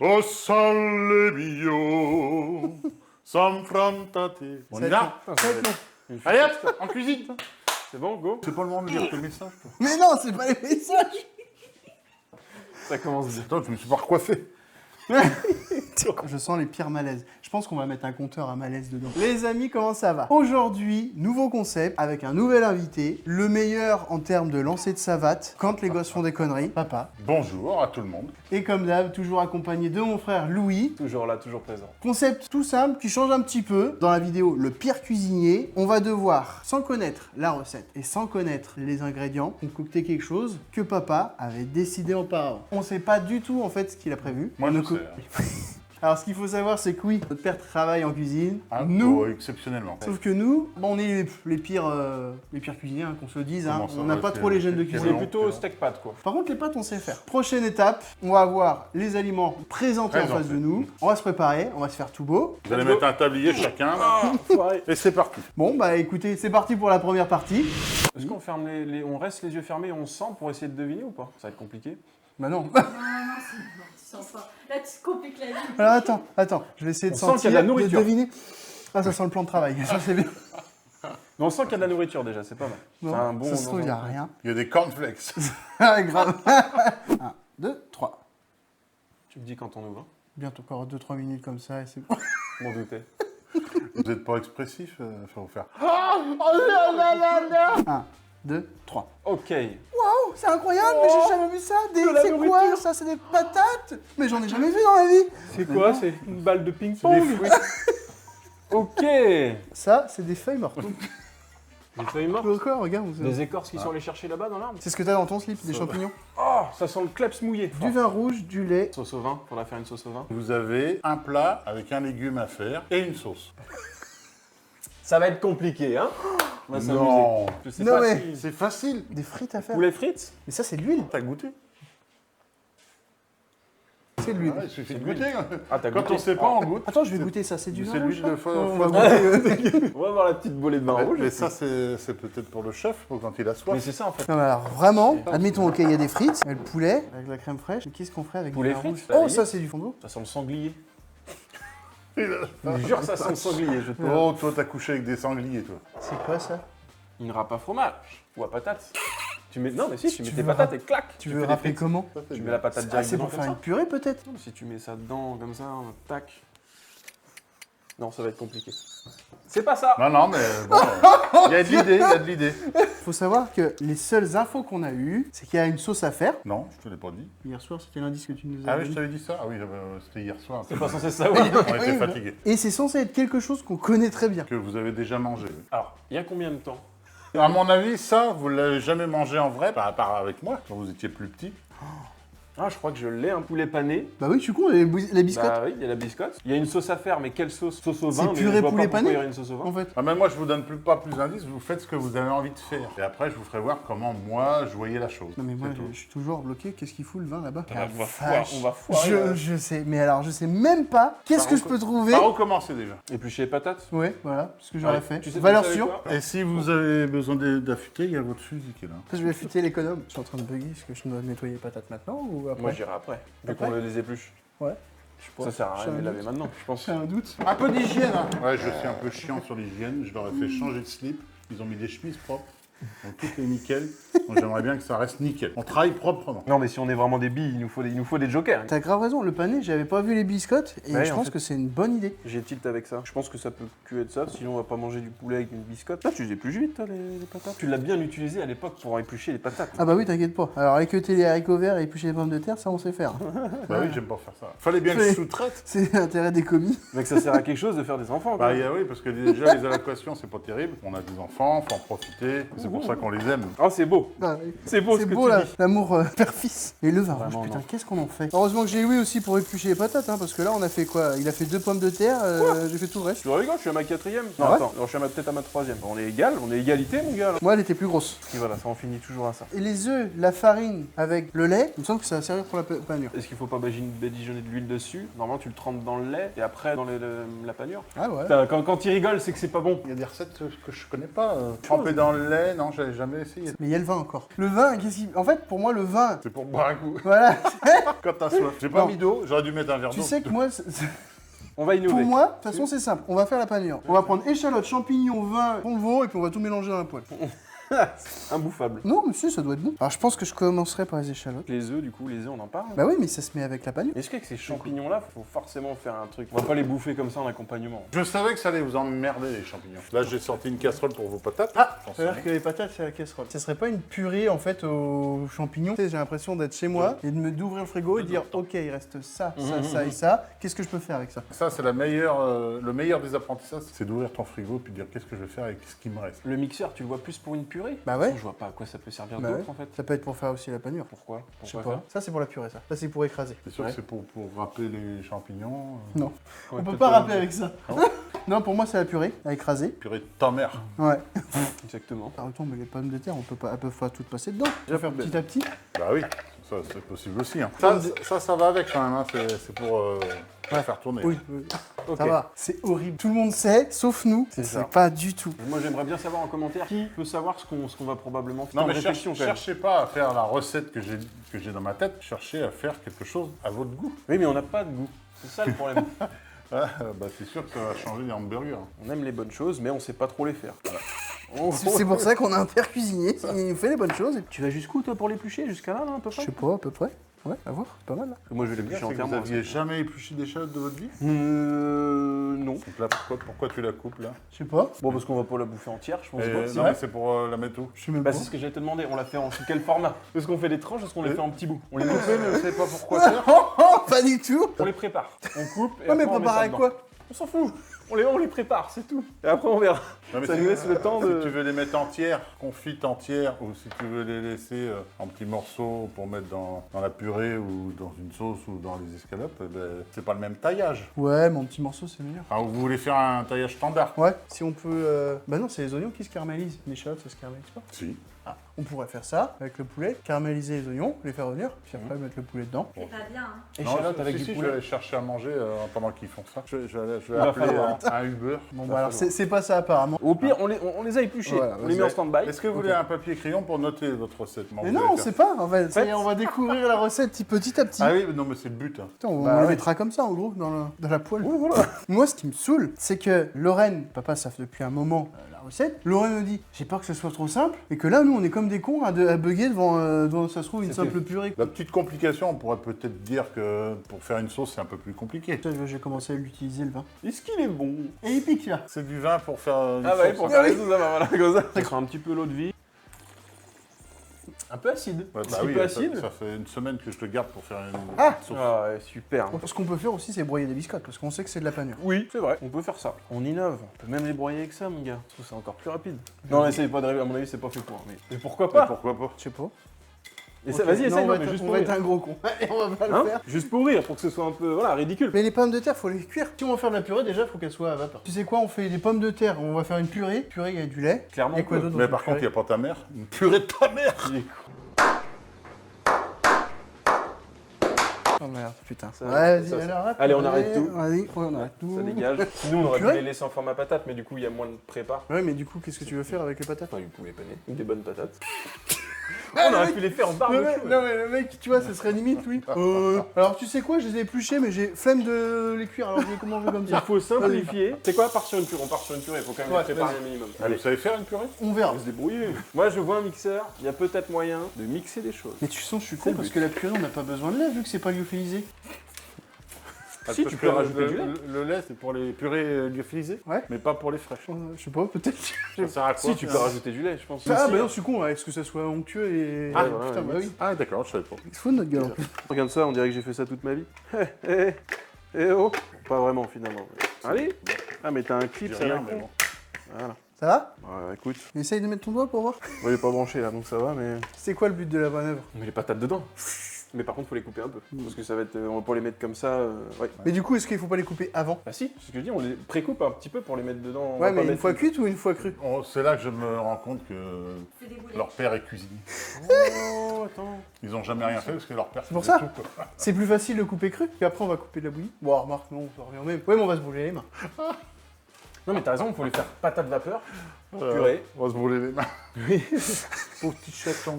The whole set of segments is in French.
Oh sale mio, s'enfrontate. On y va? Allez hop, en cuisine. C'est bon, go? C'est pas le moment de lire tes messages, toi. Mais non, c'est pas les messages. Ça commence bien. Attends, je me suis pas recoiffé. Je sens les pires malaises. Je pense qu'on va mettre un compteur à malaise dedans. Les amis, comment ça va? Aujourd'hui, nouveau concept avec un nouvel invité. Le meilleur en termes de lancer de savate quand les gosses font des conneries. Papa. Bonjour à tout le monde. Et comme d'hab, toujours accompagné de mon frère Louis. Toujours là, toujours présent. Concept tout simple qui change un petit peu. Dans la vidéo Le pire cuisinier, on va devoir, sans connaître la recette et sans connaître les ingrédients, concocter quelque chose que papa avait décidé auparavant. On sait pas du tout en fait ce qu'il a prévu. Moi, je Donc, sais. alors, ce qu'il faut savoir, c'est que oui, notre père travaille en cuisine. Hein, Nous, exceptionnellement. sauf que nous, bon, on est les pires cuisiniers, hein, qu'on se le dise. Hein. Comment ça On n'a va, pas c'est- trop les gènes de c'est C'est cuisine. long. plutôt steak pâte, quoi. Par contre, les pâtes, on sait faire. Prochaine étape, on va avoir les aliments présentés en Présentés. face de nous. On va se préparer, on va se faire tout beau. Vous allez mettre un tablier chacun. Et c'est parti. Bon, bah écoutez, c'est parti pour la première partie. Est-ce qu'on ferme on reste les yeux fermés et on sent pour essayer de deviner ou pas? Ça va être compliqué. Bah non. Non, c'est bon, tu sens pas. Là, tu te compliques la vie. Alors attends, je vais essayer de On sent sentir, qu'il y a de la de nourriture. deviner. Ah, ça sent le plan de travail, ça c'est bien. Mais on sent qu'il y a de la nourriture déjà, c'est pas mal. Non, C'est un bon. ça se trouve, il n'y a rien. Il y a des cornflakes. Ah, grave. 1, 2, 3. Tu me dis quand on ouvre. Bientôt encore 2-3 minutes comme ça et c'est bon. M'en doutais. Vous n'êtes pas expressif, faut vous faire. 1, 2, 3. Ok. Waouh, c'est incroyable, mais j'ai jamais vu ça. la C'est quoi nourriture. ça? C'est des patates? Mais j'en ai jamais vu dans la vie. C'est quoi? C'est une balle de Des ping-pong? fruits. Ok. Des Ça, c'est des feuilles mortes. feuilles mortes? Encore, regarde. Des écorces qui sont allées chercher là-bas dans l'arbre? C'est ce que t'as dans ton slip, des champignons. Oh, ça sent le kleps mouillé. Du vin rouge, du lait. Sauce au vin, faudra faire une sauce au vin. Vous avez un plat avec un légume à faire et une sauce. Ça va être compliqué, hein? On va s'amuser. Non. Je sais Non, pas mais- si- C'est facile. Des frites à faire. Poulet frites? Mais ça, c'est de l'huile. T'as goûté? C'est de l'huile. Ah, il suffit de C'est de goûter. Ah, t'as Quand goûté. on sait pas, on goûte. Attends, je vais goûter ça. C'est du C'est vin rouge, l'huile ça de feu. On va goûter. On va voir la petite bolée de vin rouge. Mais ça, c'est peut-être pour le chef, pour quand il a Mais soif. c'est ça en fait. Non, mais alors vraiment, admettons, ok, il y a des frites, il y a le poulet avec la crème fraîche. Mais qu'est-ce qu'on ferait avec Poulet du vin frites, rouge? à la Oh, limite. ça, c'est du fondant. Ça sent le sanglier. Je te jure, ça sent le sanglier. Je te... Oh, toi, t'as couché avec des sangliers, toi. C'est quoi ça? Une râpe à fromage ou à patates. Tu mets... Non, mais si, tu mets Tu tes veux patates rap- et clac. Tu fais veux des rappeler frites. comment? Ça, c'est Tu mets bien. la patate Ah, c'est directement pour comme faire ça. une purée peut-être? Non, mais si tu mets ça dedans comme ça, tac. Non, ça va être compliqué. C'est pas ça. Non, non, mais bon, il y a de l'idée, il y a de l'idée. Faut savoir que les seules infos qu'on a eues, c'est qu'il y a une sauce à faire. Non, je te l'ai pas dit. Hier soir, c'était l'indice que tu nous as Ah oui, je donné. t'avais dit ça? Ah oui, c'était hier soir. C'est pas censé savoir. On était fatigués. Et c'est censé être quelque chose qu'on connaît très bien. Que vous avez déjà mangé. oui. Alors, il y a combien de temps? À mon avis, ça, vous l'avez jamais mangé en vrai, à part avec moi, quand vous étiez plus petit. Ah, je crois que je l'ai, un poulet pané. Bah oui, je suis con, les biscottes. Bah oui, il y a la biscotte. Il y a une sauce à faire, mais quelle sauce? Sauce au vin. C'est mais purée je vois poulet pas pourquoi pané il y aurait une sauce au vin. En fait. Ah, mais moi, je vous donne pas plus d'indices, vous faites ce que vous avez envie de faire. Et après, je vous ferai voir comment moi, je voyais la chose. Non mais moi, C'est tout. je suis toujours bloqué. Qu'est-ce qu'il fout le vin là-bas? Ah, on va vache. foirer. Je sais, mais alors je sais même pas qu'est-ce que je peux trouver. Par recommencer déjà. Éplucher les patates. Ouais, voilà, ce que j'aurais Ouais. fait. Tu sais Valeur faire ça avec sûre. quoi Et si vous avez besoin d'affûter, il y a votre fusil qui est là. Je vais affûter l'économe. Je suis en train de bugger. Est-ce que je dois nettoyer les patates maintenant ou après? Moi, j'irai après. Vu Après qu'on les épluche. Ouais. Ça sert à J'ai rien de un les laver doute. maintenant, je pense. J'ai un doute. Un peu d'hygiène, hein. Ouais, je suis un peu chiant sur l'hygiène. Je leur ai fait changer de slip. Ils ont mis des chemises propres. Donc tout est nickel. Donc j'aimerais bien que ça reste nickel. On travaille proprement. Non, mais si on est vraiment des billes, il nous faut des jokers. T'as grave raison, le pané, j'avais pas vu les biscottes et Ouais, je en pense fait. que c'est une bonne idée. J'ai tilt avec ça. Je pense que ça peut que être ça, sinon on va pas manger du poulet avec une biscotte. Là, tu les épluches vite, toi, les patates. Tu l'as bien utilisé à l'époque pour éplucher les patates. Ah bah oui, t'inquiète pas. Alors équeuter les haricots verts et éplucher les pommes de terre, ça on sait faire. Bah oui, j'aime pas faire ça. Fallait bien que je sous-traite. C'est l'intérêt des commis. Mais que ça sert à quelque chose de faire des enfants, quoi. Bah oui, parce que déjà les allocations, c'est pas terrible. On a des enfants, faut en profiter. C'est pour ça qu'on les aime. Ah, c'est beau. Ah, oui. C'est beau ce C'est que beau tu là, dis. l'amour père-fils. Et le vin rouge, Vraiment, putain, non. qu'est-ce qu'on en fait? Heureusement que j'ai Louis aussi pour éplucher les patates, hein, parce que là on a fait quoi? Il a fait 2 pommes de terre, j'ai fait tout le reste. Tu rigoles, je suis à ma 4ème. Non, Ah ouais attends, alors, je suis peut-être à ma 3ème. On est égal, on est égalité, mon gars. Là. Moi elle était plus grosse. Et voilà, ça en finit toujours à ça. Et les œufs, la farine avec le lait, il me semble que ça va servir pour la panure. Est-ce qu'il faut pas badigeonner de l'huile dessus? Normalement, tu le trempes dans le lait et après dans la panure. Ah ouais. Putain, quand il rigole, c'est que c'est pas bon. Il y a des recettes que je connais pas. Tremper dans le lait, non, j'avais jamais essayé. Mais il y a le vin encore. Le vin, en fait, pour moi, le vin... C'est pour boire un coup. Voilà. Quand t'as soif. J'ai pas Non. mis d'eau, j'aurais dû mettre un verre d'eau. Tu sais que moi, On va innover. pour moi, de toute façon, c'est simple. On va faire la panure. On va prendre échalote, champignons, vin, fond de veau, et puis on va tout mélanger dans la poêle. Imbouffable. Non, monsieur, ça doit être bon. Alors, je pense que je commencerai par les échalotes. Les œufs, du coup, les œufs, on en parle. Bah oui, mais ça se met avec la panure. Est-ce qu'avec ces champignons-là, faut forcément faire un truc? On va pas les bouffer comme ça en accompagnement. Je savais que ça allait vous emmerder les champignons. Là, j'ai sorti une casserole pour vos patates. Ah, J'en sais c'est-à-dire rien. que les patates, c'est la casserole. Ça serait pas une purée, en fait, aux champignons? Tu sais, j'ai l'impression d'être chez moi et d'ouvrir le frigo et de dire, ok, il reste ça, ça, ça et ça. Qu'est-ce que je peux faire avec ça? Ça, c'est le meilleur des apprentissages, c'est d'ouvrir ton frigo puis de dire qu'est-ce que je vais faire avec ce qui me reste. Le mixeur, tu le vois plus pour une purée? Bah ouais. Je vois pas à quoi ça peut servir Bah d'autre, ouais. en fait. Ça peut être pour faire aussi la panure. Pourquoi? Je sais Pourquoi pas. Ça, c'est pour la purée, ça. Ça, c'est pour écraser. C'est sûr Ouais. que c'est pour râper les champignons. Non. faire On peut pas râper avec ça. Non, pour moi, c'est la purée à écraser. Purée de ta mère. Ouais. Exactement. Attends, mais les pommes de terre, elles peuvent pas toutes passer dedans. Je vais faire petit à petit. Bah oui, ça c'est possible aussi. Hein. Ça va avec quand même. Hein. C'est pour faire tourner. Oui, oui. Ok. Ça va. C'est horrible. Tout le monde sait, sauf nous. C'est ça. C'est pas du tout. Moi, j'aimerais bien savoir en commentaire qui peut savoir ce qu'on va probablement faire. Non Temps mais de réflexion, quand même. cherchez pas à faire la recette que j'ai dans ma tête. Cherchez à faire quelque chose à votre goût. Oui, mais on n'a pas de goût. C'est ça le problème. Ah, bah c'est sûr que ça va changer les hamburgers. On aime les bonnes choses, mais on sait pas trop les faire. C'est pour ça qu'on a un père cuisinier. Il nous fait les bonnes choses. Et... Tu vas jusqu'où, toi, pour l'éplucher? Jusqu'à là, à peu Je près? sais pas, à peu près. Ouais, à voir, c'est pas mal là. Moi, je vais C'est l'éplucher que vous entièrement. aviez jamais épluché d'échalotes de votre vie. Non. Donc là, pourquoi tu la coupes là Je sais pas. Bon, parce qu'on va pas la bouffer entière, je pense Et, pas. non mais c'est pour la mettre où? Je sais même Bah, pas. c'est ce que j'allais te demander. On l'a fait en sous quel format? Est-ce qu'on fait des tranches? Est-ce qu'on les fait en petits bouts? On les mixe. Mais vous savez pas pourquoi faire. Oh, pas du tout. On les prépare. On coupe et Ouais, mais après, on met préparer ça avec dedans. quoi? On s'en fout. On les prépare, c'est tout. Et après, on verra. Non, mais Ça si- nous laisse le temps de... Si tu veux les mettre entières, confites entières, ou si tu veux les laisser en petits morceaux pour mettre dans la purée ou dans une sauce ou dans les escalopes, eh ben, c'est pas le même taillage. Ouais, mon petit morceau, c'est meilleur. Enfin, vous voulez faire un taillage standard? Ouais, si on peut. Bah non, c'est les oignons qui se caramélisent. Les échalotes, ça se caramélise pas. Si. Ah, on pourrait faire ça avec le poulet, caraméliser les oignons, les faire revenir, puis après mettre le poulet dedans. C'est pas bien, hein. Échalote Non, avec si, du je vais poulet. aller chercher à manger pendant qu'ils font ça. Je vais Il va appeler falloir. un Uber. Bon, Ça bah alors, fait c'est pas ça apparemment. Au pire, on les a épluchés. Voilà, on les met en stand-by. Est-ce que vous voulez un papier crayon pour noter votre recette? Mais non, on sait pas, en fait. Ça y est, on va découvrir la recette petit à petit. Ah oui, mais non, mais c'est le but. Hein. Putain, on Bah le ouais. mettra comme ça, en gros, dans la poêle. Moi, ce qui me saoule, c'est que Lorraine, papa, ça fait depuis un moment la recette. Lorraine me dit, j'ai peur que ce soit trop simple, et que là, nous, on est comme des cons à bugger devant, ça se trouve, une C'était- simple purée. La petite complication, on pourrait peut-être dire que pour faire une sauce, c'est un peu plus compliqué. Putain, j'ai commencé à l'utiliser, le vin. Est-ce qu'il est bon? Et il pique, là. C'est du vin pour faire une Ah ouais, sauce, pour hein. faire les sauces, voilà, comme ça. Ça sera un petit peu l'eau de vie. Un peu acide. Ouais, Un bah petit oui, peu ça, acide. ça fait une semaine que je te garde pour faire une Ah sauce. Ah ouais, super. Ce qu'on peut faire aussi, c'est broyer des biscottes, parce qu'on sait que c'est de la panure. Oui, c'est vrai, on peut faire ça. On innove, on peut même les broyer avec ça, mon gars. Je trouve ça encore plus rapide. Non, essaye pas d'arriver, à mon avis, c'est pas fait pour. Mais pourquoi Mais pas? pourquoi pas? Je sais pas. Et ça, Ok. vas-y, Non, essaye, on va mais être- juste on pour va être rire. un gros con. Allez, on va pas Hein le faire. Juste pour rire, pour que ce soit un peu, voilà, ridicule. Mais les pommes de terre, faut les cuire. Si on va faire de la purée, déjà, faut qu'elle soit à vapeur. Tu sais quoi, on fait des pommes de terre, on va faire une purée. Purée, il y a du lait. Clairement, Et quoi on peut. d'autre dans Mais une par contre, il purée n'y a pas ta mère. Une purée de ta mère. Il est Oh merde, putain. Ça- Ouais, vas-y, ça- alors, arrête. Allez, on arrête tout. Vas-y, ouais, on arrête tout. Ça dégage. Sinon, on aurait pu Purée les laisser en format patate, mais du coup, il y a moins de prépa. Ouais, mais du coup, qu'est-ce que tu veux faire avec les patates? Enfin, du poulet pané. Ou des bonnes patates. On aurait pu les faire en barbecue. Non, mais le mec, tu vois, ça serait limite, oui. Alors, tu sais quoi, je les ai épluchés, mais j'ai flemme de les cuire, alors je vais comment comme Il ça. faut simplifier. C'est quoi, part sur une purée? On part sur une purée, il faut quand même Ouais, les préparer vas-y. un minimum. Allez, vous savez faire une purée? On On verra. va se débrouiller. Moi, je vois un mixeur, il y a peut-être moyen de mixer des choses. Mais tu sens, je suis C'est con le parce but. que la purée, on n'a pas besoin de lait vu que c'est pas lyophilisé. Si, Parce tu que peux rajouter du lait. Le lait, c'est pour les purées lyophilisées, Ouais. mais pas pour les fraîches. Je sais pas, peut-être. Ça sert à quoi? Si, tu peux rajouter du lait, je pense. Ah, Si. bah non, je suis con, est-ce que ça soit onctueux et. Ah, putain, voilà, bah oui. Ah, d'accord, je savais pas. Il se fout de notre gueule en plus. Regarde ça, on dirait que j'ai fait ça toute ma vie. Oh. Pas vraiment, finalement. Allez. Ah, mais t'as un clip, J'ai ça rien, va. mais bon. Voilà. Ça va? Ouais, écoute. Essaye de mettre ton doigt pour voir. Moi, il est pas branché là, donc ça va, mais. C'est quoi le but de la manœuvre? On met les patates dedans. Mais par contre, faut les couper un peu. Parce que ça va être. On va pas les mettre comme ça. Ouais. Mais du coup, est-ce qu'il faut pas les couper avant? Bah si, c'est ce que je dis, on les précoupe un petit peu pour les mettre dedans. On Ouais, va pas mais une mettre- fois cuite ou une fois crue? Oh, c'est là que je me rends compte que C'est des boulets. leur père est cuisinier. Oh, attends. Ils ont jamais rien fait parce que leur père C'est pour faisait ça. tout, quoi. C'est plus facile de couper cru, puis après on va couper de la bouillie. Bon, remarque, non, ça revient au même. Ouais, mais on va se brûler les mains. Non mais t'as raison, il faut les faire patates vapeur, purée. On va se brûler les mains. Oui. Pauvre petit chaton.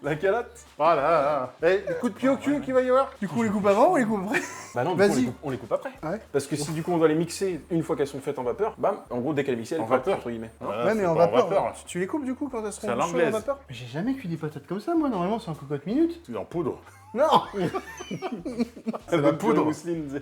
La calotte. Voilà. Eh, coup de pied au cul qu'il va y avoir. Du coup, on les coupe avant ou on les coupe après? Bah non, du coup, Vas-y. on les coupe après. Ouais. Parce que si du coup on doit les mixer une fois qu'elles sont faites en vapeur, bam, en gros dès qu'elles sont mixées, elles En craquent, vapeur. entre guillemets. Voilà, Ouais, mais c'est en pas vapeur. Tu les coupes du coup quand elles seront C'est à chaudes en l'anglaise. vapeur? J'ai jamais cuit des patates comme ça, moi. Normalement, c'est en cocotte minute. C'est en poudre. Non. C'est la poudre. mousseline.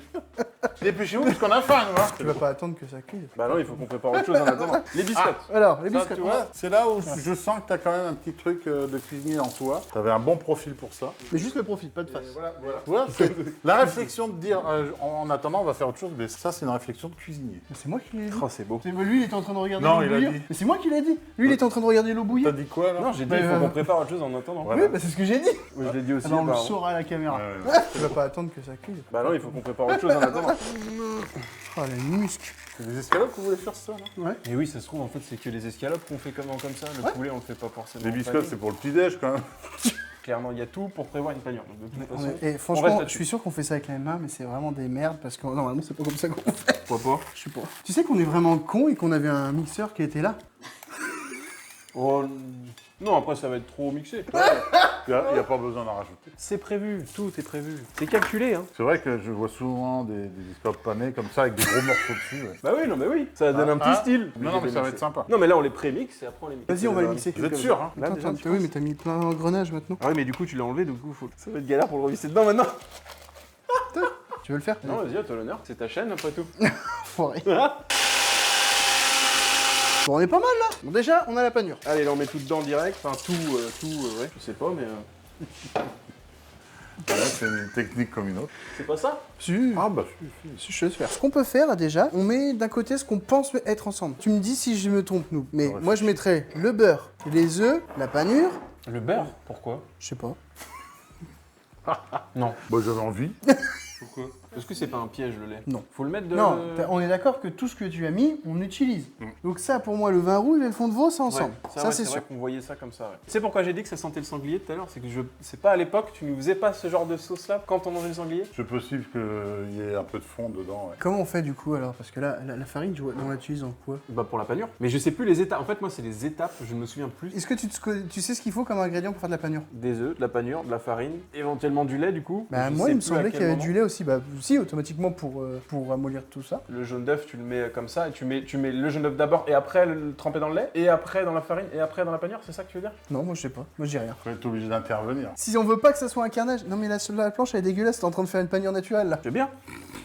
Dépêchez-vous parce qu'on a faim, nous. Hein. Tu vas pas attendre que ça cuise. Bah non, il faut qu'on prépare autre chose en attendant. Les biscottes. Alors, les Ça, biscottes. tu vois, c'est là où je sens que tu as quand même un petit truc de cuisinier en toi. Tu avais un bon profil pour ça. Mais juste le profil, pas de face. Voilà. Tu vois, c'est la réflexion de dire en attendant, on va faire autre chose, mais ça, c'est une réflexion de cuisinier. Mais c'est moi qui l'ai dit. Oh, c'est beau. Lui, il était en train de regarder Non, l'eau il a bouillir. dit. Mais c'est moi qui l'ai dit. Lui, il était en train de regarder l'eau T'as bouillir. dit quoi, là? Non, j'ai dit, Bah, il faut qu'on prépare autre chose en attendant. Voilà. Oui, bah c'est ce que j'ai dit. Oui, je l'ai dit aussi. Ah bah, on le pardon. saura à la caméra. Ouais. Tu vas pas attendre que ça cuise. Bah non, il faut qu'on prépare autre chose en attendant. Oh, les muscles. C'est des escalopes que vous voulez faire ça, là? Ouais. Et oui, ça se trouve, en fait, c'est que les escalopes qu'on fait comme ça. Le poulet, on le fait pas forcément. Les biscottes, c'est pour le petit-déj, quand même. Clairement, il y a tout pour prévoir une panure. Donc, de toute façon, Et on franchement, reste je là-dessus. suis sûr qu'on fait ça avec les mains, mais c'est vraiment des merdes parce que normalement, c'est pas comme ça qu'on fait. Pourquoi pas? Je sais pas. Tu sais qu'on est vraiment con et qu'on avait un mixeur qui était là? Oh, non, après, ça va être trop mixé. Il n'y a pas besoin d'en rajouter. C'est prévu, tout est prévu. C'est calculé, hein. C'est vrai que je vois souvent des escalopes panées comme ça, avec des gros morceaux dessus. Ouais. Bah oui, non, mais oui, ça donne un petit style. Non, mais ça va être sympa. Non, mais là, on les pré-mixe et après, on les mixe. Vas-y, on va les mixer. Vous êtes sûr, hein? Là, déjà, Attends, oui, mais t'as mis plein d'engrenages maintenant. Ah oui, mais du coup, tu l'as enlevé, du coup, ça va être galère pour le revisser dedans maintenant. Tu veux le faire? Non, vas-y, à toi l'honneur. C'est ta chaîne, après tout. Foiré. Bon, on est pas mal là. Bon, déjà, on a la panure. Allez, là, on met tout dedans direct. Enfin, ouais, je sais pas, mais... Voilà, c'est une technique comme une autre. C'est pas ça? Si. Ah, bah, Si je sais faire. Ce qu'on peut faire déjà, on met d'un côté ce qu'on pense être ensemble. Tu me dis si je me trompe, nous. Mais Ouais, moi, je mettrais le beurre, les œufs, la panure. Le beurre? Pourquoi? Je sais pas. Non. bah, j'avais envie. Pourquoi? Est-ce que c'est pas un piège, le lait? Non. Faut le mettre de... Non, on est d'accord que tout ce que tu as mis, on utilise. Donc ça, pour moi, le vin rouge et le fond de veau, c'est ensemble. Ouais, Ça, ouais, c'est vrai sûr. qu'on voyait ça comme ça, ouais. Tu sais pourquoi j'ai dit que ça sentait le sanglier tout à l'heure? C'est que c'est pas à l'époque, tu nous faisais pas ce genre de sauce-là quand on mangeait le sanglier? C'est possible qu'il y ait un peu de fond dedans, ouais. Comment on fait du coup alors? Parce que là, la farine, on l'utilise en quoi? Bah pour la panure. Mais je sais plus les étapes. En fait, moi, c'est les étapes, je ne me souviens plus. Est-ce que tu sais ce qu'il faut comme ingrédient pour faire de la panure? Des œufs, de la panure, de la farine, éventuellement du lait, du coup. Bah Je moi, sais il me plus à semblait quel qu'il y avait moment. du lait aussi. Bah si, automatiquement pour ramollir tout ça. Le jaune d'œuf, tu le mets comme ça, et tu mets le jaune d'œuf d'abord, et après le tremper dans le lait, et après dans la farine, et après dans la panure, c'est ça que tu veux dire? Non, moi je sais pas. Moi je dis rien. Tu vas être obligé d'intervenir. Si on veut pas que ça soit un carnage. Non mais la planche elle est dégueulasse, t'es en train de faire une panure naturelle là. C'est bien.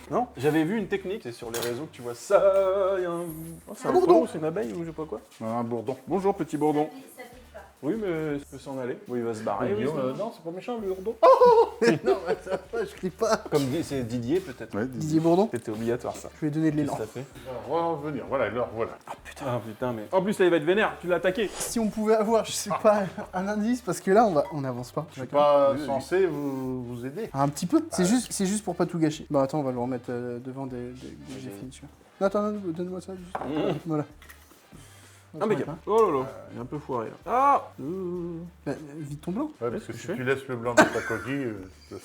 Non? J'avais vu une technique, c'est sur les réseaux que tu vois ça, il y a un... Oh, c'est un bourdon. frelon, c'est une abeille ou je sais pas quoi. Un bourdon. Bonjour petit bourdon. Ça pique pas. Oui, mais ça peut s'en aller. Oui, il va se barrer. oui, ça- non, c'est pas méchant, le bourdon. Non, mais ça va, je crie pas. Comme c'est Didier peut-être. Ouais, Didier Bourdon, C'était obligatoire ça. je lui ai donné de l'élan. Qu'est-ce que ça fait? On va revenir. Voilà, l'heure, voilà. Ah putain, mais... En plus là il va être vénère, tu l'as attaqué. Si on pouvait avoir, je sais pas, un indice, parce que là on avance pas. Je suis pas censé vous aider. Un petit peu. C'est juste pour pas tout gâcher. Bah attends, on va le remettre devant des que j'ai fini dessus. Non, attends, donne-moi ça juste. Voilà. Impeccable. Oh là là, il est un peu foiré là. Ah Bah, vide ton blanc. Ouais, parce que ce que si je fais. tu laisses le blanc de ta coquille,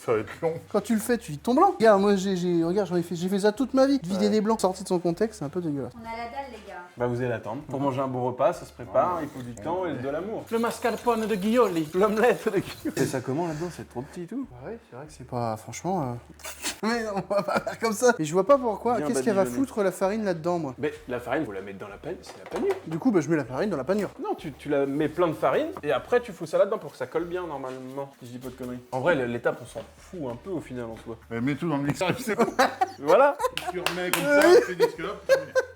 ça va être long. Quand tu le fais, tu vides ton blanc. Regarde, moi regarde, j'ai fait ça toute ma vie. Vider des blancs sortis de son contexte, c'est un peu dégueulasse. On a la dalle, les gars. Bah vous allez attendre. Pour manger un bon repas, ça se prépare, il faut du temps et de l'amour. Le mascarpone de Guioli, l'omelette de Guioli. C'est ça comment là-dedans? C'est trop petit et tout. Bah ouais, c'est vrai que c'est pas. Franchement. Mais non, on va pas faire comme ça. Et je vois pas pourquoi. Bien Qu'est-ce qu'elle va badigeonné. foutre la farine là-dedans, moi? Mais la farine, faut la mettre dans la panure, c'est la panure. Du coup, bah, je mets la farine dans la panure. Non, tu la mets plein de farine et après tu fous ça là-dedans pour que ça colle bien normalement. Si je dis pas de conneries. En vrai, l'étape, on s'en fout un peu au final en soi. Mais mets tout dans le mixeur, tu sais pas. Voilà, Tu remets comme ça, tu fais des escalopes.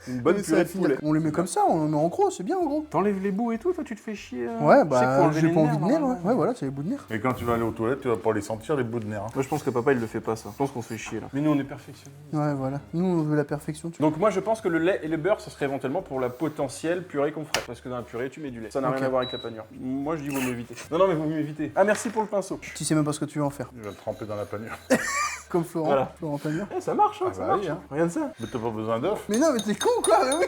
une bonne Mais ça purée va de finir. poulet. On les met comme ça, on les met en gros, c'est bien en gros. T'enlèves les bouts et tout, toi tu te fais chier. Ouais, Je sais qu'il faut bah, enlever j'ai les pas envie de nerfs, nerfs, ouais. normalement. Ouais, voilà, c'est les bouts de nerfs. Et quand tu vas aller aux toilettes, tu vas pas les sentir, les bouts de nerfs. Hein. Moi je pense que papa il le fait pas ça. Je pense qu'on se fait chier là. Mais nous on est perfectionnés. Ouais, voilà. Nous, on veut la perfection. Donc moi je pense que le lait et le beurre ce serait éventuellement pour la potentielle purée qu'on ferait. Parce que dans la purée tu mets du lait. Ça n'a Ok. rien à voir avec la panure. Moi je dis vaut mieux éviter. Non mais vaut mieux éviter. Ah merci pour le pinceau. Tu sais même pas ce que tu veux en faire. Tu vas le tremper dans la panure. Comme Florent. Voilà. Florent Pagnon. Eh, ça marche, hein, Ah ça bah marche. oui, Hein. Regarde ça. Mais t'as pas besoin d'œufs. Mais non, mais t'es con quoi, mais oui.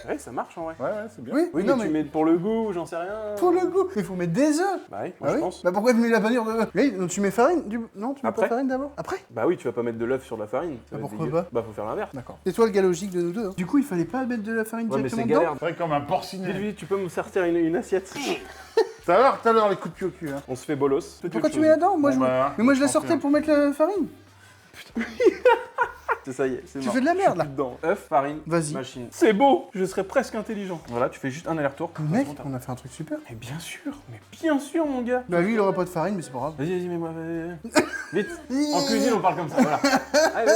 Ouais, ça marche en vrai. Ouais, c'est bien. Oui, Oui, non, mais tu mets pour le goût, j'en sais rien. Pour le goût. Il faut mettre des œufs. Bah oui, moi Ah je oui pense. Bah pourquoi tu mets la panure de... Oui, donc tu mets farine Non, tu mets Après. pas farine d'abord Après Bah oui, tu vas pas mettre de l'œuf sur de la farine. ça Ah, va être pourquoi dégueu. pas Bah faut faire l'inverse. D'accord. C'est toi le gars logique de nous deux. Hein. Du coup, il fallait pas mettre de la farine Ouais, mais c'est directement galère. dedans. C'est vrai comme un porcinet. Dis-lui, tu peux me sortir une assiette. Tout à l'heure, les coups de pied au cul. Hein. On se fait bolos. Pourquoi tu mets là-dedans Moi, Bon, je... bah, Mais moi, je la tant sortais pis. pour mettre la farine. C'est ça y est, c'est Tu mort. fais de la Je suis merde, là. plus dedans. œuf, farine, Vas-y. machine. C'est beau. Je serais presque intelligent. Voilà, tu fais juste un aller-retour. Mec, on a fait un truc super. Mais bien sûr mon gars. Bah lui, il aura pas de farine, mais c'est pas grave. Vas-y, mets-moi. Vite. En cuisine, on parle comme ça, voilà. Allez.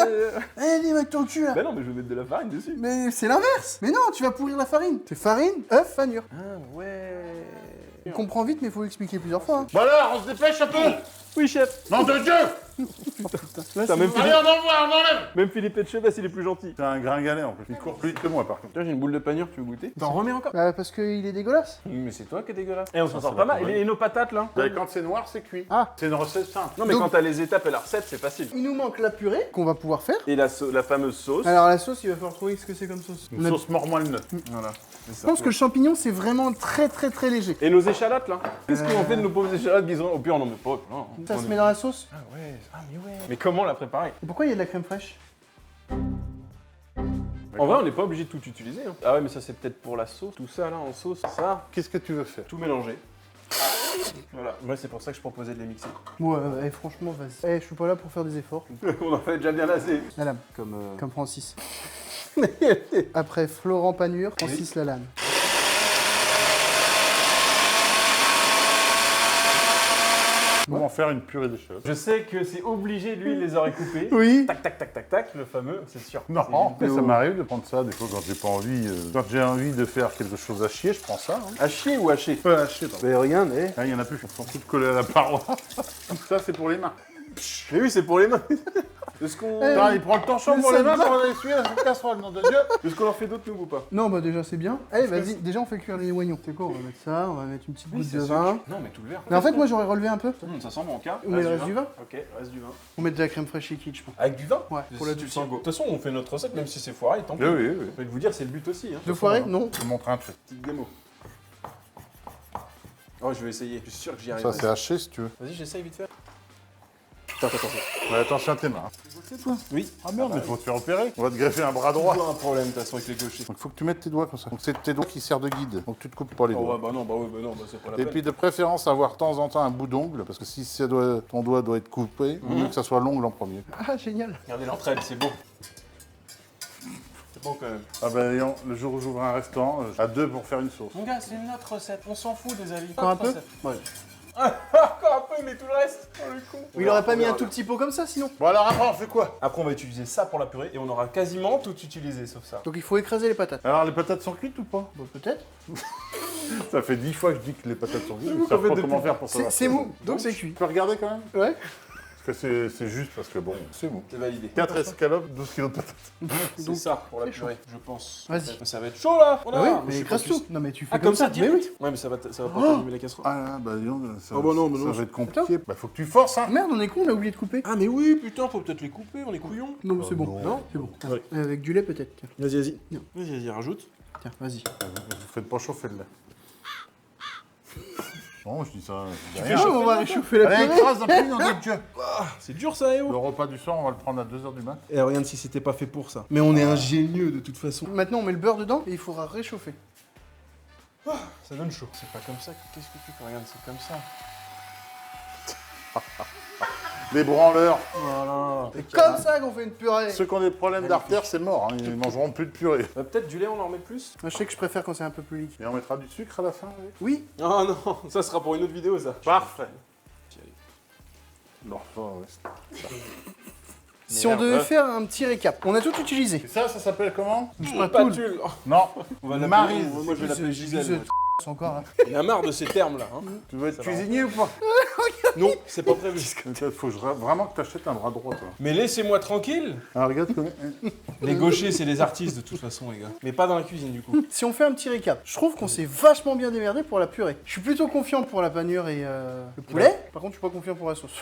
Allez, mec, ton cul là. Bah non, mais je vais mettre de la farine dessus. Mais c'est l'inverse. Mais non, tu vas pourrir la farine. C'est farine, œuf, fanure. Ah ouais. On comprend vite, mais il faut l'expliquer plusieurs fois. Hein. Bon alors, on se dépêche un peu. Oui, chef. Nom de Dieu. Là, Ça, même Allez, on envoie, on enlève. Même Philippe Etchebest, il est plus gentil. C'est un gringalet en plus. Il court plus vite que moi par contre. Tiens, j'ai une boule de panure, tu veux goûter? T'en remets encore? Bah, parce qu'il est dégueulasse. Mais c'est toi qui es dégueulasse. Et on s'en Ça, sort c'est pas la mal. connerie. Et nos patates là? Et quand c'est noir, c'est cuit. Ah. C'est une recette simple. Non, mais Donc- quand t'as les étapes et la recette, c'est facile. Il nous manque la purée qu'on va pouvoir faire. Et la fameuse sauce. Alors la sauce, il va falloir trouver ce que c'est comme sauce. Une sauce mort-moelle. Voilà. Je pense que le champignon, c'est vraiment très très très léger. Et nos échalotes là? Qu'est-ce qu'on fait de nos pauvres échalotes qu'ils ont? Au pire, on en met pas. Non. Ça se met dans la sauce. Ah ouais. Ah mais ouais. Mais comment la préparer? Et pourquoi il y a de la crème fraîche? En vrai, on n'est pas obligé de tout utiliser. Hein. Ah ouais, mais ça c'est peut-être pour la sauce. Tout ça là en sauce, ça, Qu'est-ce que tu veux faire? tout mélanger. Voilà. Moi, c'est pour ça que je proposais de les mixer. Ouais, franchement, vas-y. Je suis pas là pour faire des efforts. On en fait déjà bien assez. La lame, Comme. comme Francis. Après Florent Panure, Francis la lame. Comment faire une purée d'échalotes? Je sais que c'est obligé, lui, il les aurait coupés. Oui. Tac, tac, tac, tac, tac, le fameux, c'est sûr. Non, C'est- mais ça m'arrive de prendre ça des fois quand j'ai pas envie. Quand j'ai envie de faire quelque chose à chier, je prends ça. Hein. À chier ou haché? À chier, pardon. Mais regarde, eh. Ah, il y en a plus, on s'en fout de coller à la paroi. Ça, c'est pour les mains. Mais oui, c'est pour les mains. Est-ce qu'on Attends, il prend le torchon mais pour ça les mains va. pour aller essuyer la casserole, nom de Dieu. Est-ce qu'on leur fait d'autres nous ou pas? Non, bah déjà c'est bien. Allez, vas-y, déjà on fait cuire les oignons. C'est quoi? On va mettre ça, on va mettre une petite goutte de vin. Non, mais tout le verre. Mais en fait, moi j'aurais relevé un peu. Ça sent bon, cas. On met le reste du vin. Ok, reste du vin. On met de la crème fraîche liquide, je pense. Avec du vin? Ouais, pour la tu le dulcière. sens go. De toute façon, on fait notre recette, même si c'est foiré, tant pis. Oui, oui, oui. Je vais vous dire, c'est le but aussi. Hein. Deux foirées? Non. Je te montre un truc. Petite démo. Oh, je vais essayer. Je suis sûr que j'y arrive. Ça, c'est haché si tu veux. Vas-y, j'essaye vite fait. Attends. Ouais, attention à tes mains. Oui. Ah merde, mais faut te faire opérer. On va te greffer un bras droit. Toujours un problème, de toute façon, avec les gauchers. Donc, faut que tu mettes tes doigts comme ça. Donc, c'est tes doigts qui servent de guide. Donc, tu te coupes pas les Oh, doigts. ouais, bah non, c'est pas la Et peine. puis, de préférence, avoir de temps en temps un bout d'ongle. Parce que si ton doigt doit être coupé, il vaut mieux que ça soit l'ongle en premier. Ah, génial. Regardez l'entraide, c'est beau. C'est beau quand même. Ah ben, Léon, le jour où j'ouvre un restaurant, à deux pour faire une sauce. Mon gars, c'est notre recette. On s'en fout des avis. Encore un peu? Ouais. Encore un peu, mais tout le reste. Oh, le con. Il aurait pas mis un tout petit pot comme ça sinon? Bon, alors après, on fait quoi? Après, on va utiliser ça pour la purée et on aura quasiment tout utilisé sauf ça. Donc il faut écraser les patates. Alors, les patates sont cuites ou pas? Bon, peut-être. Ça fait 10 fois que je dis que les patates sont cuites. J'avoue Ils savent qu'en fait, pas depuis- comment faire pour savoir. C'est mou, donc c'est cuit. Tu peux regarder quand même? Ouais. Parce que c'est juste parce que bon, c'est mou. C'est validé. 4 escalopes, 12 kilos de patates. C'est ça pour la c'est purée, je pense. Vas-y. Ça va être chaud là. Ah oui, mais je suis écrase pas tout. plus- Non, mais tu fais Ah, comme ça, Mais direct. oui. Ouais, mais ça va pas Oh t'allumer la casserole. Ah bah dis donc, ça, Oh bah non, mais non, ça va être compliqué. Bah faut que tu forces hein. Merde, on est con, on a oublié de couper. Ah, mais oui, putain, faut peut-être les couper, on est couillons. Non, mais c'est bon. non. Non, c'est bon. Ouais. Avec du lait peut-être. Tiens, Vas-y. Non. Vas-y, rajoute. tiens, vas-y. Vous faites pas chauffer le lait. Non, je dis ça. je dis Fais rien. chaud, on va réchauffer la Allez, purée. écrase un peu, nom de Dieu. C'est dur ça, Le Eo. repas du soir, on va le prendre à 2h du mat. Et regarde si c'était pas fait pour ça. Mais on est ingénieux de toute façon. Maintenant, on met le beurre dedans et il faudra réchauffer. Ça donne chaud. C'est pas comme ça. Qu'est-ce que tu fais? Regarde, c'est comme ça. Les branleurs. Voilà. C'est comme ça qu'on fait une purée. Ceux qui ont des problèmes d'artère, c'est mort. Hein. Ils mangeront plus de purée. Peut-être du lait, on en remet plus. Moi, je sais que je préfère quand c'est un peu plus liquide. Et on mettra du sucre à la fin. Oui. Oui. Oh non, ça sera pour une autre vidéo ça. Parfait. Non, ouais. Si on devait faire un petit récap, on a tout utilisé. Et ça s'appelle comment? Pas Pas tout. tulle. Non. On va l'appeler- Maryse. Moi je vais l'appeler Gisèle. C'est encore là. Il y a marre de ces termes là. Hein. Tu veux être Ça va. cuisinier ou pas? Non, c'est pas prévu. Il faut vraiment que tu achètes un bras droit, toi. Mais laissez-moi tranquille. Alors, regarde comme... Les gauchers, c'est des artistes de toute façon, les gars. Mais pas dans la cuisine, du coup. Si on fait un petit récap, je trouve qu'on s'est vachement bien démerdé pour la purée. Je suis plutôt confiant pour la panure et le poulet. Par contre, je suis pas confiant pour la sauce.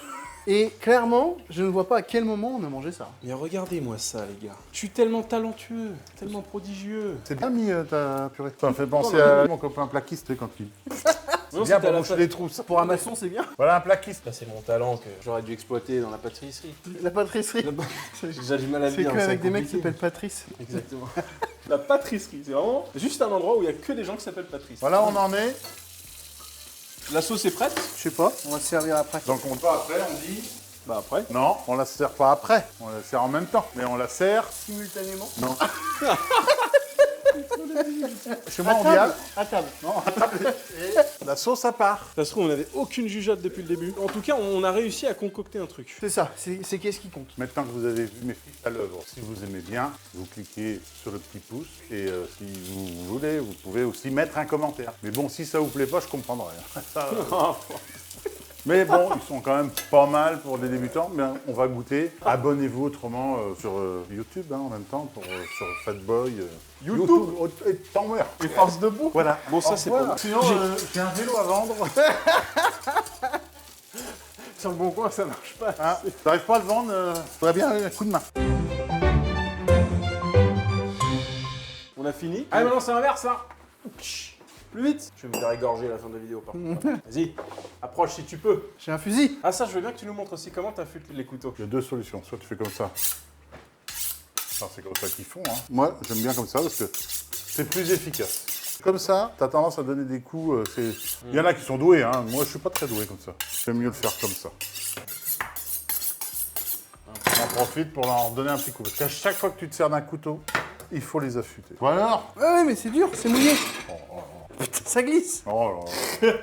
Et clairement, je ne vois pas à quel moment on a mangé ça. Mais regardez-moi ça, les gars. Je suis tellement talentueux, tellement prodigieux. C'est bien mis ta purée. Ça me fait penser à mon copain plaquiste, tu sais, quand il... Non, bien c'était à pour la boucher fin. les trous, ça. Pour un maçon, c'est bien. Voilà un plaquiste. Ça, c'est mon talent que j'aurais dû exploiter dans la pâtisserie. La pâtisserie. J'ai déjà du mal à C'est dire. que hein, avec des mecs qui compliqué. s'appellent Patrice. Exactement. La pâtisserie, c'est vraiment juste un endroit où il y a que des gens qui s'appellent Patrice. Voilà, on en est. La sauce est prête? Je sais pas, on va se servir après. Donc on va après, on dit... Bah après. Non, on la sert pas après. On la sert en même temps. Mais on la sert... Simultanément. Non. Chez moi, on dit... À table. Non, la sauce à part. Ça se trouve, on n'avait aucune jugeote depuis le début. En tout cas, on a réussi à concocter un truc. C'est ça, c'est qu'est-ce qui compte. Maintenant que vous avez vu mes films à l'œuvre, si vous aimez bien, vous cliquez sur le petit pouce et si vous voulez, vous pouvez aussi mettre un commentaire. Mais bon, si ça vous plaît pas, je comprendrai. Ça, mais bon, ils sont quand même pas mal pour des débutants, mais on va goûter. Abonnez-vous autrement sur YouTube en même temps, sur Fatboy. YouTube et t'en meurs. Et force debout. Voilà. Bon, ça, c'est pour moi. Sinon, j'ai un vélo à vendre. Sur le bon coin, ça marche pas. Ah, t'arrives pas à le vendre, faudrait bien un coup de main. On a fini. Ah, maintenant, c'est inverse, hein. Plus vite. Je vais me faire égorger à la fin de la vidéo, par contre. Vas-y, approche si tu peux. J'ai un fusil. Ah, ça, je veux bien que tu nous montres aussi comment t'affûtes les couteaux. Il y a deux solutions. Soit tu fais comme ça. Enfin, c'est comme ça qu'ils font. Hein. Moi, j'aime bien comme ça parce que c'est plus efficace. Comme ça, t'as tendance à donner des coups. Il y en a qui sont doués. Hein. Moi, je suis pas très doué comme ça. J'aime mieux le faire comme ça. On en profite pour leur donner un petit coup. Parce qu'à chaque fois que tu te sers d'un couteau, il faut les affûter. Voilà. Alors Ouais, mais c'est dur, c'est mouillé. Putain, ça glisse. Oh là là.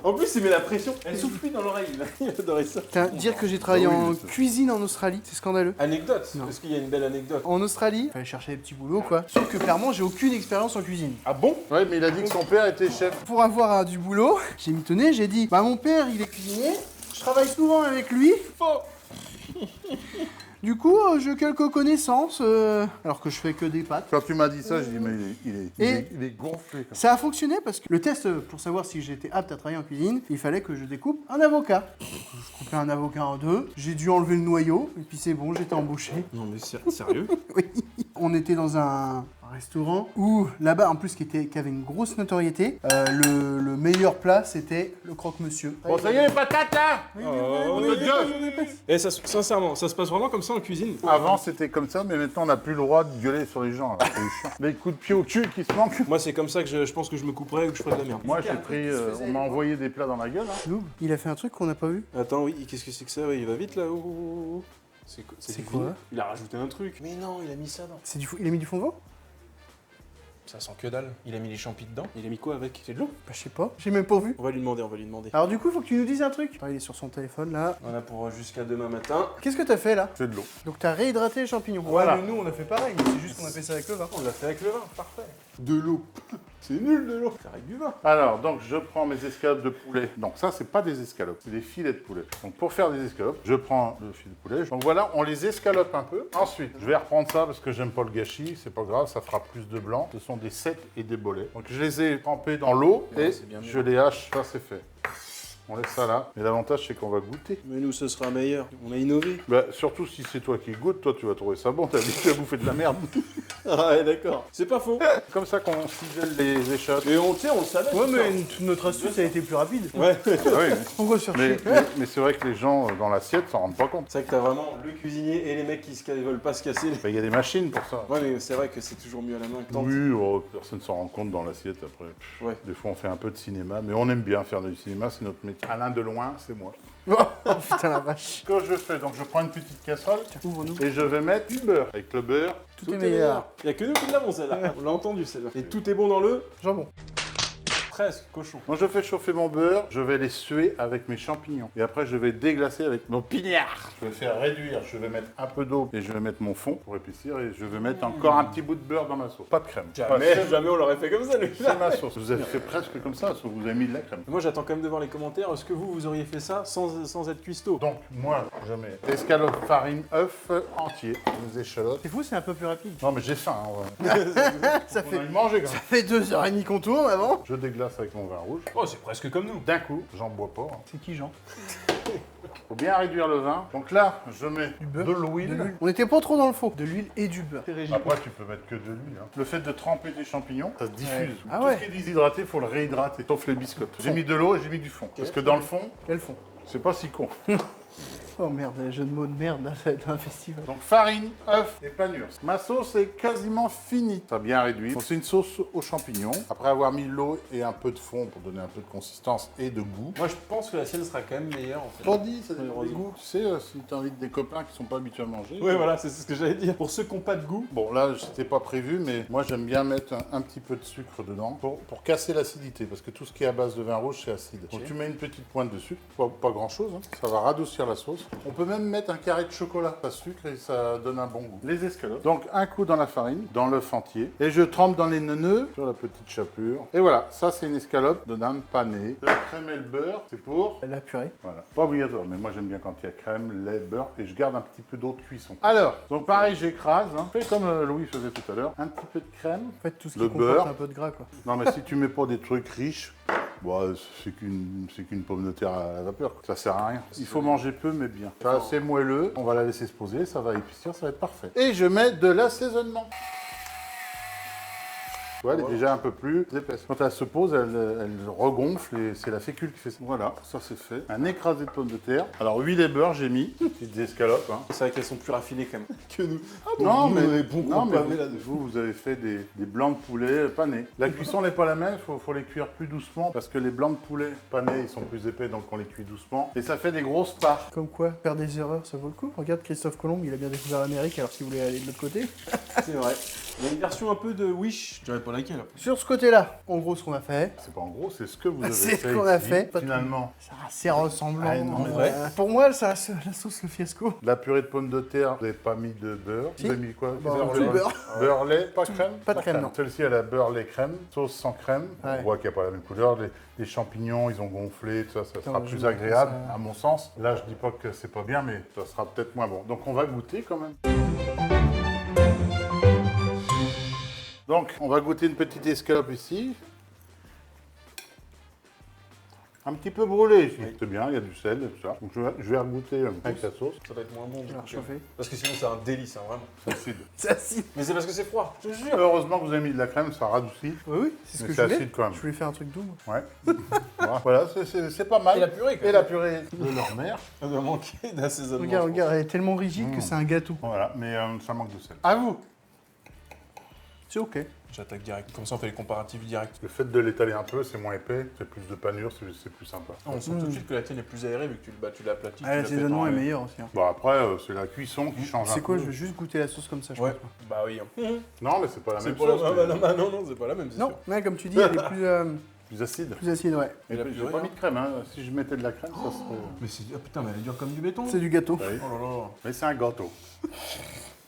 En plus, il met la pression. Elle souffle lui dans l'oreille. Il adorait ça. Putain, dire que j'ai travaillé Ah oui, en je sais. cuisine en Australie, c'est scandaleux. Anecdote. Non. Est-ce qu'il y a une belle anecdote? En Australie, fallait chercher des petits boulots quoi. Sauf que clairement, j'ai aucune expérience en cuisine. Ah bon? Ouais, mais il a dit que son père était chef. Pour avoir du boulot, j'ai mitonné, j'ai dit bah mon père il est cuisinier, je travaille souvent avec lui. Du coup, j'ai quelques connaissances, alors que je fais que des pâtes. Quand tu m'as dit ça, j'ai dit, mais Et- il est gonflé. Comme ça. Ça a fonctionné parce que le test pour savoir si j'étais apte à travailler en cuisine, il fallait que je découpe un avocat. Je coupais un avocat en deux, j'ai dû enlever le noyau, et puis c'est bon, j'étais embauché. Non, mais sérieux? Oui. On était dans un restaurant où, là-bas, en plus, qui avait une grosse notoriété, le meilleur plat, c'était le croque-monsieur. Bon, ça y est, les patates là. Oh, notre gueule. Et ça, sincèrement, ça se passe vraiment comme ça en cuisine? Avant, c'était comme ça, mais maintenant, on n'a plus le droit de gueuler sur les gens. là. C'est chiant. Les coups de pied au cul qui se manquent. Moi, c'est comme ça que je pense que je me couperais ou que je ferais de la merde. Moi, j'ai pris. On m'a envoyé des plats dans la gueule. Hein. Noob, il a fait un truc qu'on n'a pas vu. Attends, oui, qu'est-ce que c'est que ça? Oui, il va vite là. Oh, oh, oh, oh. C'est C'est du quoi vinaigre. Il a rajouté un truc. Mais non, il a mis ça dans. C'est il a mis du fond de vent. Ça sent que dalle. Il a mis les champis dedans. Il a mis quoi avec? C'est de l'eau? Bah, je sais pas, j'ai même pas vu. On va lui demander, on va lui demander. Alors du coup, faut que tu nous dises un truc. Attends, il est sur son téléphone là. On a pour jusqu'à demain matin. Qu'est-ce que t'as fait là? C'est de l'eau. Donc t'as réhydraté les champignons. Voilà. Ouais, mais nous on a fait pareil, mais c'est juste qu'on a fait ça avec le vin. On l'a fait avec le vin, parfait. De l'eau. C'est nul de l'eau. C'est avec du vin. Alors, donc, je prends mes escalopes de poulet. Donc, ça, c'est pas des escalopes, c'est des filets de poulet. Donc, pour faire des escalopes, je prends le filet de poulet. Donc, voilà, on les escalope un peu. Ensuite, je vais reprendre ça parce que j'aime pas le gâchis. C'est pas grave, ça fera plus de blanc. Ce sont des secs et des bolets. Donc, je les ai trempés dans l'eau Ouais, et c'est bien je les hache. Ça, c'est fait. On laisse ça là. Mais l'avantage, c'est qu'on va goûter. Mais nous, ce sera meilleur. On a innové. Bah, surtout si c'est toi qui goûtes, toi, tu vas trouver ça bon. T'as dit que tu as bouffé de la merde. Ah ouais, d'accord. C'est pas faux. Comme ça qu'on cisèle les échoppes. Et on le savait. Ouais, tout mais notre astuce a été plus rapide. ça. Ouais. Ah oui, On va se faire mais, chier. mais c'est vrai que les gens dans l'assiette s'en rendent pas compte. C'est vrai que t'as vraiment le cuisinier et les mecs qui veulent pas se casser. Bah, il y a des machines pour ça. Ouais, mais c'est vrai que c'est toujours mieux à la main que tant. Oui, oh, personne s'en rend compte dans l'assiette après. Pff, Ouais. Des fois, on fait un peu de cinéma, mais on aime bien faire du cinéma, c'est notre métier. Alain Deloin, c'est moi. Oh putain la vache. Ce que je fais, donc je prends une petite casserole Ouvre-nous. et je vais mettre du beurre. Avec le beurre, Tout est meilleur. Il y a que nous qui l'avons celle-là. On l'a entendu celle-là. Et tout est bon dans le. Jambon. presque, cochon. Quand je fais chauffer mon beurre, je vais les suer avec mes champignons. Et après, je vais déglacer avec mon pignard. Je vais faire réduire, je vais mettre un peu d'eau et je vais mettre mon fond pour épaissir et je vais mettre encore un petit bout de beurre dans ma sauce. Pas de crème. Jamais on l'aurait fait comme ça, lui. C'est ma sauce. Vous avez fait presque comme ça, sauf que vous avez mis de la crème. Moi, j'attends quand même de voir les commentaires. Est-ce que vous auriez fait ça sans être cuistot? Donc, moi, je mets escalope, farine, œuf entier, les échalotes. C'est fou, c'est un peu plus rapide. Non, mais j'ai faim. Hein, ouais. Ça On a manger quand même. fait 2h30 qu'on tourne avant. Je déglace avec mon vin rouge. Oh, c'est presque comme nous. D'un coup, j'en bois pas. Hein. C'est qui, Jean? Faut bien réduire le vin. Donc là, je mets beurre, de De l'huile. l'huile. On était pas trop dans le faux. De l'huile et du beurre. Après, tu peux mettre que de l'huile. Hein. Le fait de tremper tes champignons, ça se diffuse. Ouais. Ah Tout ouais. ce qui est déshydraté, il faut le réhydrater. Sauf les biscottes. J'ai mis de l'eau et j'ai mis du fond. Parce que dans le fond, Quel fond? c'est pas si con. Oh merde, les jeux de mots de merde là, ça va être un festival. Donc farine, œuf et panure. Ma sauce est quasiment finie. Ça a bien réduit. Donc c'est une sauce aux champignons. Après avoir mis l'eau et un peu de fond pour donner un peu de consistance et de goût. Moi, je pense que la sienne sera quand même meilleure, en fait. Trop dit, ça dépend des goûts. Tu sais, si tu invites des copains qui sont pas habitués à manger. Oui, voilà, c'est ce que j'allais dire. Pour ceux qui n'ont pas de goût. Bon, là, c'était pas prévu, mais moi, j'aime bien mettre un petit peu de sucre dedans pour casser l'acidité, parce que tout ce qui est à base de vin rouge, c'est acide. Donc, tu mets une petite pointe de sucre, pas grand-chose, hein. Ça va radoucir la sauce. On peut même mettre un carré de chocolat, pas de sucre, et ça donne un bon goût. Les escalopes. Donc, un coup dans la farine, dans l'œuf entier, et je trempe dans les neuneux sur la petite chapure. Et voilà, ça, c'est une escalope de dame panée. La crème et le beurre, c'est pour... La purée. Voilà, pas obligatoire, mais moi j'aime bien quand il y a crème, lait, beurre et je garde un petit peu d'eau de cuisson. Alors, donc pareil, j'écrase, hein. Fais comme Louis faisait tout à l'heure, un petit peu de crème. En fait, tout ce Le qui comporte beurre. un peu de gras quoi. Non, mais si tu mets pas des trucs riches, bon, c'est qu'une pomme de terre à la vapeur, quoi. Ça sert à rien. Il faut manger peu mais bien. C'est assez moelleux, on va la laisser se poser, ça va épaissir, ça va être parfait. Et je mets de l'assaisonnement. Ouais, elle est déjà un peu plus épaisse. Quand elle se pose, elle regonfle et c'est la fécule qui fait ça. Voilà, ça c'est fait. Un écrasé de pommes de terre. Alors huile et beurre, j'ai mis. Petites escalopes. Hein. C'est vrai qu'elles sont plus raffinées quand même que nous. Non, nous, mais, on est bons non, mais comparés là-dessus. vous avez fait des blancs de poulet panés. La cuisson n'est pas la même, il faut les cuire plus doucement parce que les blancs de poulet panés, ils sont plus épais, donc on les cuit doucement. Et ça fait des grosses parts. Comme quoi, faire des erreurs, ça vaut le coup. Regarde Christophe Colomb, il a bien découvert l'Amérique alors qu'il voulait aller de l'autre côté. C'est vrai. Il y a une version un peu de Wish. Je dirais pas laquelle. Sur ce côté-là, en gros, ce qu'on a fait, C'est pas en gros, c'est ce que vous avez C'est fait. ce qu'on a ici. fait. Finalement, c'est assez ressemblant. Ah, non, en vrai. Pour moi, ça, la sauce, le fiasco. la purée de pommes de terre, vous n'avez pas mis de beurre. Si. Vous avez mis quoi? Bah, Beurre, tout lait. le beurre. Beurre, lait, pas crème? pas de crème, non. Celle-ci, elle a beurre, lait, crème. Sauce sans crème. Ouais. On voit qu'il n'y a pas la même couleur. Les champignons, ils ont gonflé, tout ça, ça sera je plus vois agréable, ça. à mon sens. Là, je dis pas que c'est pas bien, mais ça sera peut-être moins bon. Donc, on va goûter quand même. Donc, on va goûter une petite escalope ici. Un petit peu brûlé ici. C'est bien, il y a du sel et tout ça. Donc, je vais regoûter avec la sauce. Ça va être moins bon. du Alors, coup, chauffer. Parce que sinon, c'est un délice, hein, vraiment. C'est acide. C'est acide. Mais c'est parce que c'est froid, je te jure. Heureusement que vous avez mis de la crème, ça radoucit. Oui, oui, c'est ce Mais que c'est je voulais. acide quand même. Je voulais faire un truc doux, moi. Ouais. Voilà, c'est pas mal. Et la purée, quand Et même. la purée de leur mère. Ça doit manquer d'assaisonnement. Regarde, je pense. regarde, elle est tellement rigide que c'est un gâteau. Voilà, mais ça manque de sel. À vous. C'est ok. J'attaque direct. Comme ça, on fait les comparatifs directs. Le fait de l'étaler un peu, c'est moins épais, c'est plus de panure, c'est plus sympa. On sent tout de suite que la tienne est plus aérée vu que tu l'aplatis. Ah, l'assaisonnement est meilleur aussi. hein. Bon, après, c'est la cuisson qui change un peu. C'est quoi, je vais juste goûter la sauce comme ça, je Ouais, pense. moi. bah oui. hein. Non, mais c'est pas la C'est même pas chose. la même. Non, c'est pas la même, c'est Non, sûr. mais comme tu dis, elle est Plus acide. plus acide, ouais. Mais la j'ai purée, pas hein. mis de crème, hein. Si je mettais de la crème, ça serait... Mais c'est. Ah putain, mais elle est dure comme du béton. C'est du gâteau. Oui. Oh là là. Mais c'est un gâteau.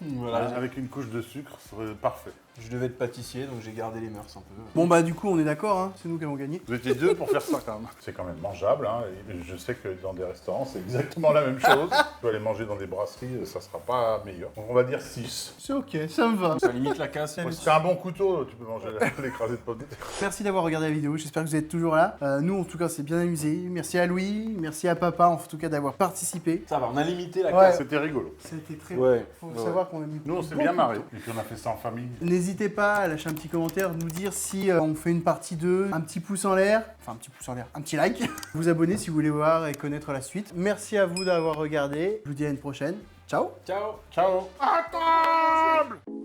Voilà. Avec une couche de sucre, ce serait parfait. Je devais être pâtissier, donc j'ai gardé les mœurs un peu. Bon, bah, du coup, on est d'accord, hein. C'est nous qui avons gagné. Vous étiez deux pour faire ça quand même. C'est quand même mangeable, hein. Et je sais que dans des restaurants, c'est exactement la même chose. Tu vas aller manger dans des brasseries, ça sera pas meilleur. Donc on va dire 6. C'est ok, ça me va. Ça limite la casse. Si c'est un bon couteau, tu peux manger l'écrasé de pommes de terre. Merci d'avoir regardé la vidéo, j'espère que vous êtes toujours là. Nous, en tout cas, c'est bien amusé. Merci à Louis, merci à Papa, en tout cas, d'avoir participé. Ça va, on a limité la Ouais. casse. C'était rigolo. C'était très Ouais. Faut Ouais. savoir qu'on a mis. Nous, on s'est beaucoup bien de marré. temps. Et puis on a fait ça en famille. N'hésitez pas à lâcher un petit commentaire, nous dire si on fait une partie 2, un petit pouce en l'air, enfin un petit pouce en l'air, un petit like, vous abonner si vous voulez voir et connaître la suite. Merci à vous d'avoir regardé, je vous dis à une prochaine, ciao. Ciao. Ciao. À table.